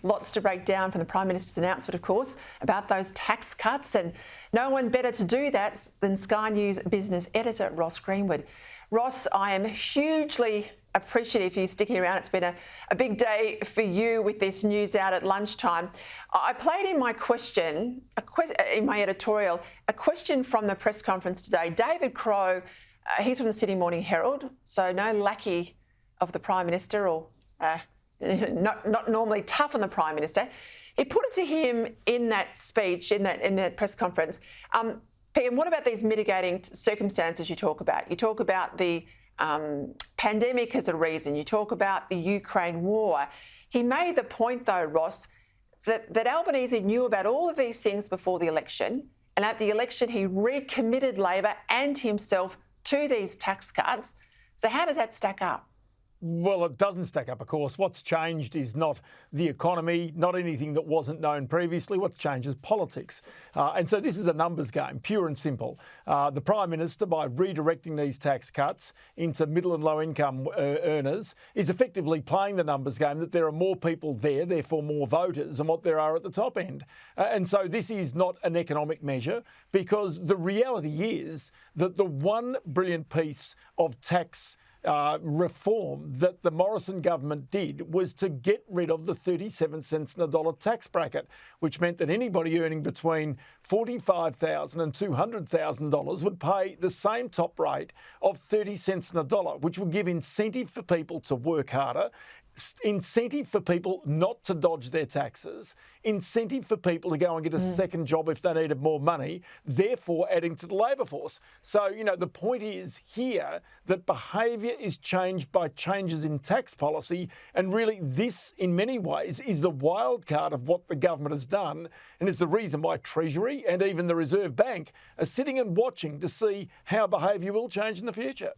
Lots to break down from the Prime Minister's announcement, of course, about those tax cuts, and no one better to do that than Sky News business editor Ross Greenwood. Ross, I am hugely appreciative for you sticking around. It's been a big day for you with this news out at lunchtime. I played in my in my editorial, a question from the press conference today. David Crowe, he's from the Sydney Morning Herald, so no lackey of the Prime Minister, or not normally tough on the Prime Minister. He put it to him in that speech, in that press conference. Pete, what about these mitigating circumstances you talk about? You talk about the pandemic as a reason. You talk about the Ukraine war. He made the point, though, Ross, that Albanese knew about all of these things before the election, and at the election he recommitted Labor and himself to these tax cuts. So how does that stack up? Well, it doesn't stack up, of course. What's changed is not the economy, not anything that wasn't known previously. What's changed is politics. And so this is a numbers game, pure and simple. The Prime Minister, by redirecting these tax cuts into middle and low income earners, is effectively playing the numbers game that there are more people there, therefore more voters, than what there are at the top end. And so this is not an economic measure, because the reality is that the one brilliant piece of tax reform that the Morrison government did was to get rid of the 37 cents in a dollar tax bracket, which meant that anybody earning between $45,000 and $200,000 would pay the same top rate of 30 cents in a dollar, which would give incentive for people to work harder, incentive for people not to dodge their taxes, incentive for people to go and get a second job if they needed more money, therefore adding to the labour force. So, the point is here that behaviour is changed by changes in tax policy, and really this, in many ways, is the wild card of what the government has done, and is the reason why Treasury and even the Reserve Bank are sitting and watching to see how behaviour will change in the future.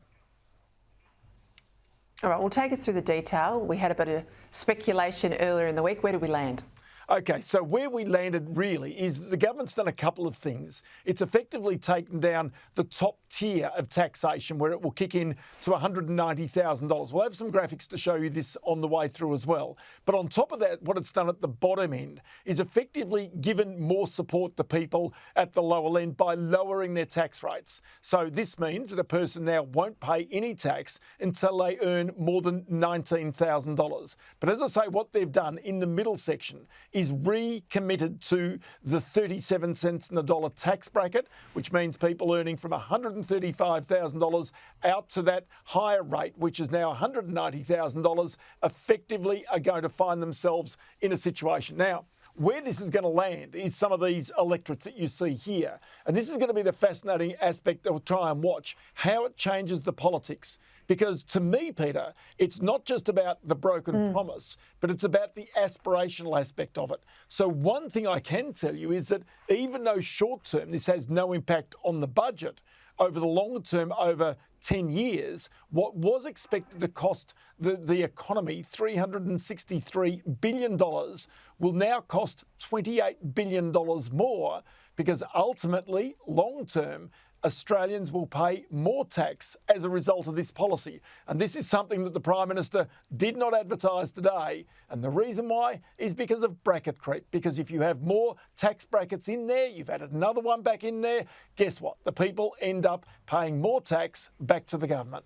All right, well, take us through the detail. We had a bit of speculation earlier in the week. Where did we land? Okay, so where we landed really is the government's done a couple of things. It's effectively taken down the top tier of taxation, where it will kick in to $190,000. We'll have some graphics to show you this on the way through as well. But on top of that, what it's done at the bottom end is effectively given more support to people at the lower end by lowering their tax rates. So this means that a person now won't pay any tax until they earn more than $19,000. But as I say, what they've done in the middle section is recommitted to the 37 cents in a dollar tax bracket, which means people earning from $135,000 out to that higher rate, which is now $190,000, effectively are going to find themselves in a situation. Now, where this is going to land is some of these electorates that you see here. And this is going to be the fascinating aspect that we'll try and watch, how it changes the politics. Because to me, Peter, it's not just about the broken promise, but it's about the aspirational aspect of it. So one thing I can tell you is that even though short term this has no impact on the budget, over the longer term, over 10 years, what was expected to cost the economy $363 billion will now cost $28 billion more, because ultimately, long term, Australians will pay more tax as a result of this policy. And this is something that the Prime Minister did not advertise today. And the reason why is because of bracket creep. Because if you have more tax brackets in there, you've added another one back in there, guess what? The people end up paying more tax back to the government.